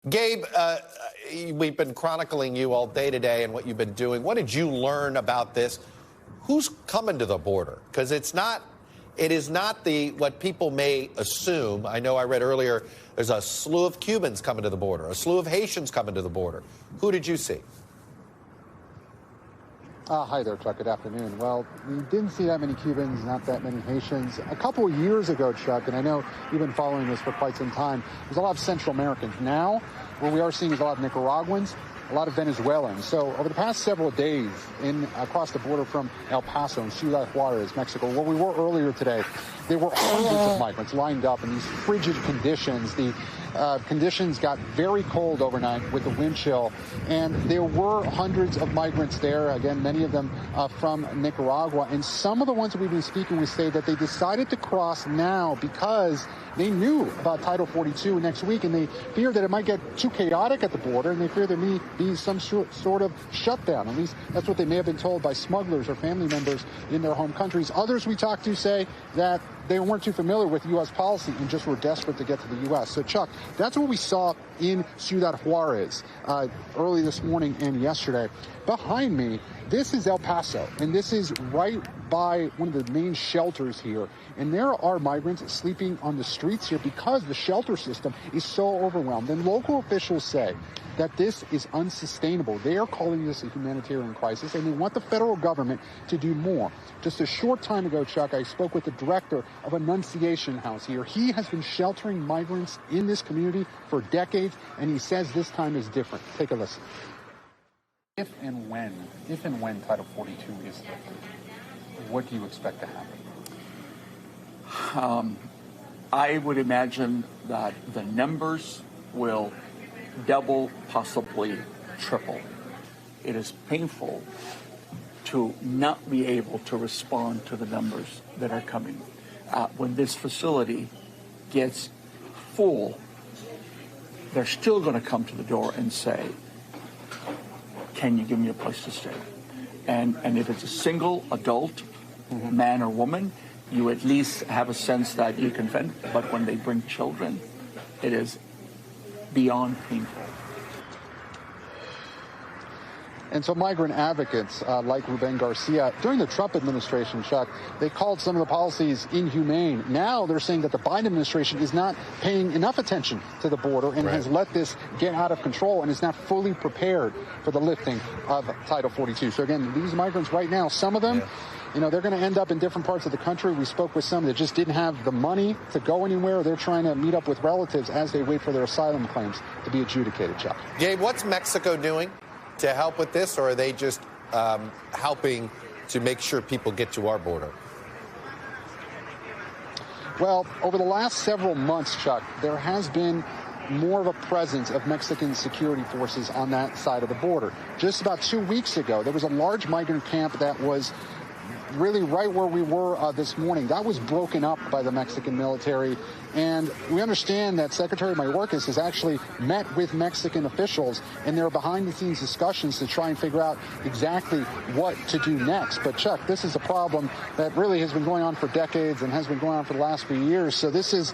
Gabe, we've been chronicling you all day today and what you've been doing. What did you learn about this? Who's coming to the border? Because it is not what people may assume. I know I read earlier there's a slew of Cubans coming to the border, a slew of Haitians coming to the border. Who did you see? Hi there, Chuck. Good afternoon. Well, we didn't see that many Cubans, not that many Haitians. A couple of years ago, Chuck, and I know you've been following this for quite some time, there's a lot of Central Americans. Now, what we are seeing is a lot of Nicaraguans, a lot of Venezuelans. So over the past several days across the border from El Paso and Ciudad Juarez, Mexico, where we were earlier today, there were hundreds of migrants lined up in these frigid conditions. The conditions got very cold overnight with the wind chill, and there were hundreds of migrants there, again, many of them from Nicaragua. And some of the ones that we've been speaking with say that they decided to cross now because they knew about Title 42 next week, and they fear that it might get too chaotic at the border, and they fear there may be some sort of shutdown. At least that's what they may have been told by smugglers or family members in their home countries. Others we talked to say that they weren't too familiar with U.S. policy and just were desperate to get to the U.S. So, Chuck, that's what we saw in Ciudad Juarez early this morning and yesterday. Behind me, this is El Paso, and this is right by one of the main shelters here. And there are migrants sleeping on the streets here because the shelter system is so overwhelmed. And local officials say that this is unsustainable. They are calling this a humanitarian crisis, and they want the federal government to do more. Just a short time ago, Chuck, I spoke with the director of Annunciation House here. He has been sheltering migrants in this community for decades, and he says this time is different. Take a listen. If and when Title 42 is lifted, what do you expect to happen? I would imagine that the numbers will double, possibly triple. It is painful to not be able to respond to the numbers that are coming. When this facility gets full, they're still going to come to the door and say, can you give me a place to stay? And if it's a single adult, man or woman, you at least have a sense that you can fend. But when they bring children, it is beyond painful. And so migrant advocates like Ruben Garcia, during the Trump administration, Chuck, they called some of the policies inhumane. Now they're saying that the Biden administration is not paying enough attention to the border and has let this get out of control and is not fully prepared for the lifting of Title 42. So again, these migrants right now, some of them, you know, they're going to end up in different parts of the country. We spoke with some that just didn't have the money to go anywhere. They're trying to meet up with relatives as they wait for their asylum claims to be adjudicated, Chuck. Gabe, what's Mexico doing to help with this, or are they just helping to make sure people get to our border? Well, over the last several months, Chuck, there has been more of a presence of Mexican security forces on that side of the border. Just about 2 weeks ago, there was a large migrant camp that was really right where we were this morning. That was broken up by the Mexican military. And we understand that Secretary Mayorkas has actually met with Mexican officials, and there are behind-the-scenes discussions to try and figure out exactly what to do next. But, Chuck, this is a problem that really has been going on for decades and has been going on for the last few years. So this is...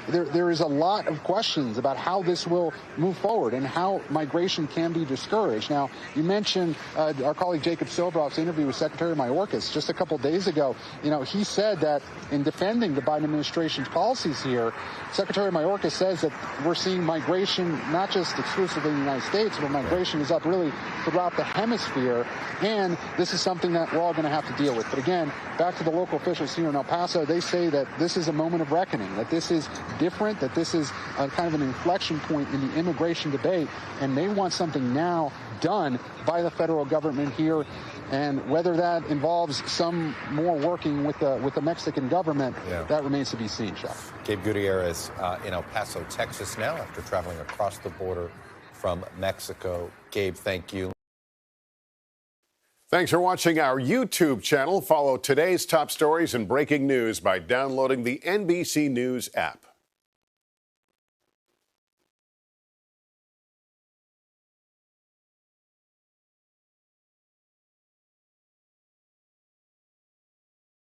There is a lot of questions about how this will move forward and how migration can be discouraged. Now, you mentioned our colleague Jacob Sobroff's interview with Secretary Mayorkas just a couple days ago. You know, he said that in defending the Biden administration's policies here, Secretary Mayorkas says that we're seeing migration not just exclusively in the United States, but migration is up really throughout the hemisphere. And this is something that we're all going to have to deal with. But again, back to the local officials here in El Paso, they say that this is a moment of reckoning, that this is different, that this is kind of an inflection point in the immigration debate, and they want something now done by the federal government here. And whether that involves some more working with the Mexican government, that remains to be seen, Chuck. Gabe Gutierrez in El Paso, Texas now, after traveling across the border from Mexico. Gabe, thank you. Thanks for watching our YouTube channel. Follow today's top stories and breaking news by downloading the NBC News app.